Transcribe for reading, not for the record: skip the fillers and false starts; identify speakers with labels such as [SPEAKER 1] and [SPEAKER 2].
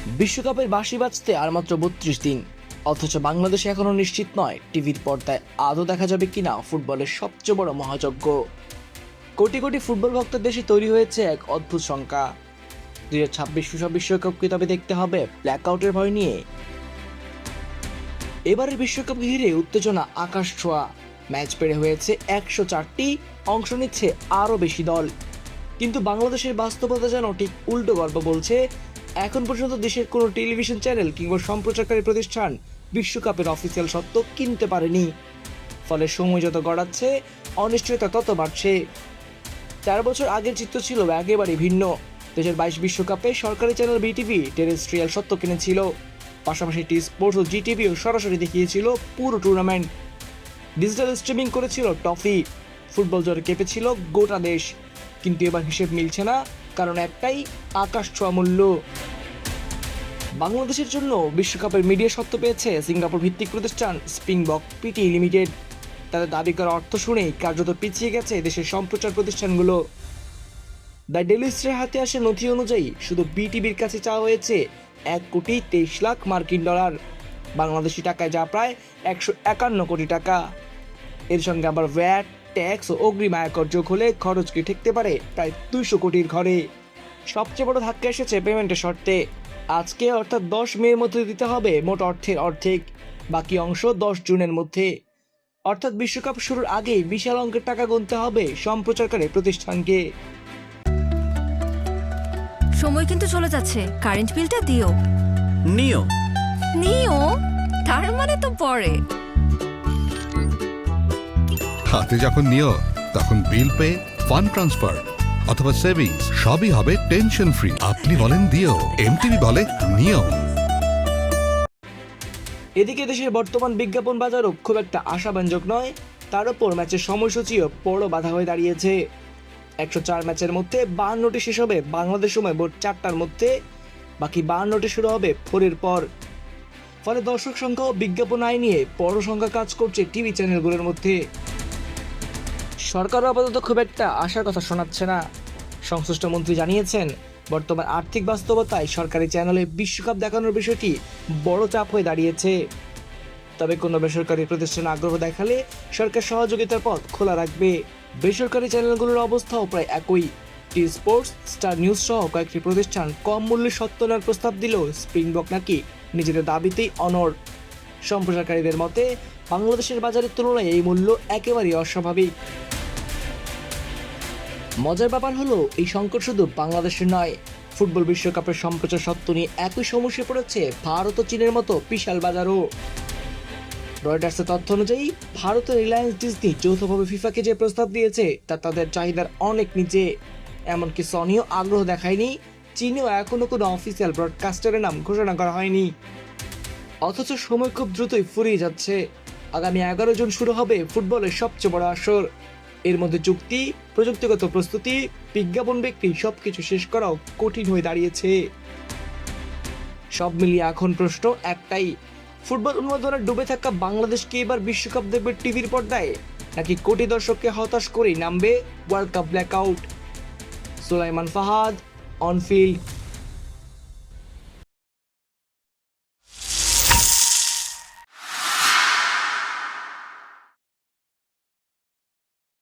[SPEAKER 1] বিশ্বকাপের বাঁশি বাজতে আর মাত্র ৩২ দিন, অথচ বাংলাদেশে এখনো নিশ্চিত নয় টিভির পর্দায় আদৌ দেখা যাবে কিনা ফুটবলের সবচেয়ে বড় মহাযজ্ঞ। কোটি কোটি ফুটবল ভক্তের দেশে তৈরি হয়েছে এক অদ্ভুত শঙ্কা, 2026 ফিফা বিশ্বকাপ কি তবে দেখতে হবে ব্ল্যাকআউটের ভয় নিয়ে? এবারের বিশ্বকাপ ঘিরে উত্তেজনা আকাশ ছোঁয়া। ম্যাচ পেরে হয়েছে 104টি, অংশ নিচ্ছে আরও বেশি দল। কিন্তু বাংলাদেশের বাস্তবতা যেন ঠিক উল্টো গল্প বলছে। এখন পর্যন্ত দেশের কোনো টেলিভিশন চ্যানেল কিংবা সম্প্রচারকারী প্রতিষ্ঠান বিশ্বকাপের অফিসিয়াল সত্ত্ব কিনতে পারেনি। ফলে সময় যত গড়াচ্ছে, অনিশ্চয়তা তত বাড়ছে। 4 বছর আগের চিত্র ছিল একেবারে ভিন্ন। 2022 বিশ্বকাপে সরকারি চ্যানেল বিটিভি টেরেস্ট্রিয়াল সত্ত্ব কিনেছিল, পাশাপাশি টি স্পোর্টস ও জিটিভিও সরাসরি দেখিয়েছিল পুরো টুর্নামেন্ট। ডিজিটাল স্ট্রিমিং করেছিল টফি, ফুটবল জ্বরে কেঁপেছিল গোটা দেশ। কিন্তু এবার হিসেব মিলছে না, কারণ একটাই, আকাশ ছোঁয়া মূল্য। বাংলাদেশের জন্য বিশ্বকাপের মিডিয়া সত্ত্ব পেয়েছে সিঙ্গাপুর ভিত্তিক প্রতিষ্ঠান স্প্রিংবক পিটি লিমিটেড। তাদের দাবি করা অর্থ শুনেই কার্যত পিছিয়ে গেছে দেশের সম্প্রচার প্রতিষ্ঠানগুলো। দ্য ডেইলি স্টারের হাতে আসে নথি অনুযায়ী শুধু বিটিভির কাছে চাওয়া হয়েছে $1,23,00,000 বাংলাদেশি টাকায়, যা প্রায় 151 কোটি টাকা। এর সঙ্গে আবার ভ্যাট, ট্যাক্স ও অগ্রিম আয়কর যোগ হলে খরচকে ঠেকতে পারে প্রায় 200 কোটির ঘরে। সবচেয়ে বড় ধাক্কা এসেছে পেমেন্টের শর্তে। আজকে অর্থাৎ 10 মের মধ্যে দিতে হবে মোট অর্থের অর্ধেক, বাকি অংশ 10 জুনের মধ্যে। অর্থাৎ বিশ্বকাপ শুরুর আগেই বিশাল অঙ্কের টাকা গুনতে হবে সম্প্রচারকারী প্রতিষ্ঠানকে।
[SPEAKER 2] সময় কিন্তু চলে যাচ্ছে, কারেন্ট বিলটা দিও।
[SPEAKER 3] নিও
[SPEAKER 2] নিও তার মানে তো পরে।
[SPEAKER 4] হাতে যখন নিও তখন বিল পে, ফান্ড ট্রান্সফার অথবা সেভিংস সবই হবে টেনশন ফ্রি। আপনি বলেন দিও, এমটিভি বলে নিও।
[SPEAKER 1] এদিকে দেশের বর্তমান বিজ্ঞাপন বাজারও খুব একটা আশাব্যঞ্জক নয়। তার উপর ম্যাচের সময়সূচিও বড় বাধা হয়ে দাঁড়িয়েছে। 104 ম্যাচের মধ্যে 52টি শেষ হবে বাংলাদেশ সময় ভোর 4টার মধ্যে, বাকি 52টি শুরু হবে 4-এর পর। ফলে দর্শক সংখ্যা ও বিজ্ঞাপন আয় নিয়ে বড় সংখ্যা কাজ করছে টিভি চ্যানেলগুলোর মধ্যে। সরকারও আপাতত খুব একটা আশার কথা শোনাচ্ছে না। সংশ্লিষ্ট মন্ত্রী জানিয়েছেন, বর্তমান আর্থিক বাস্তবতায় সরকারি চ্যানেলে বিশ্বকাপ দেখানোর বিষয়টি বড় চাপ হয়ে দাঁড়িয়েছে। তবে কোনো বেসরকারি প্রতিষ্ঠান আগ্রহ দেখালে সরকার সহযোগিতার পথ খোলা রাখবে। বেসরকারি চ্যানেলগুলোর অবস্থাও প্রায় একই। টি স্পোর্টস, স্টার নিউজ সহ কয়েকটি প্রতিষ্ঠান কম মূল্যে সত্ত্ব নেওয়ার প্রস্তাব দিলেও স্প্রিংবক নাকি নিজেদের দাবিতেই অনড়। সম্প্রচারকারীদের মতে, বাংলাদেশের বাজারের তুলনায় এই মূল্য একেবারেই অস্বাভাবিক। মজার ব্যাপার হলো, এই সংকট শুধু বাংলাদেশের নয়, ফুটবল বিশ্বকাপের সম্প্রচার সত্ত্ব নিয়ে একই সমস্যায় পড়েছে ভারত ও চীনের মতো বিশাল বাজারও। রয়টার্সের তথ্য অনুযায়ী ভারতের রিলায়েন্স ডিজনি যৌথভাবে ফিফাকে যে প্রস্তাব দিয়েছে তা তাদের চাহিদার অনেক নিচে। এমনকি সনিও আগ্রহ দেখায়নি, চীনেও এখনো কোনো অফিসিয়াল ব্রডকাস্টারের নাম ঘোষণা করা হয়নি। অথচ সময় খুব দ্রুতই ফুরিয়ে যাচ্ছে। আগামী 11 জুন শুরু হবে ফুটবলের সবচেয়ে বড় আসর। এর মধ্যে চুক্তি, প্রযুক্তিগত প্রস্তুতি, বিজ্ঞাপন বিক্রি সবকিছু শেষ করাও কঠিন হয়ে দাঁড়িয়েছে। সব মিলিয়ে এখন প্রশ্ন একটাই, ফুটবল উন্মাদনায় ডুবে থাকা বাংলাদেশ কি এবার বিশ্বকাপ দেখবে টিভির পর্দায়, নাকি কোটি দর্শককে হতাশ করেই নামবে world cup blackout? Sulaiman Fahad, on-field.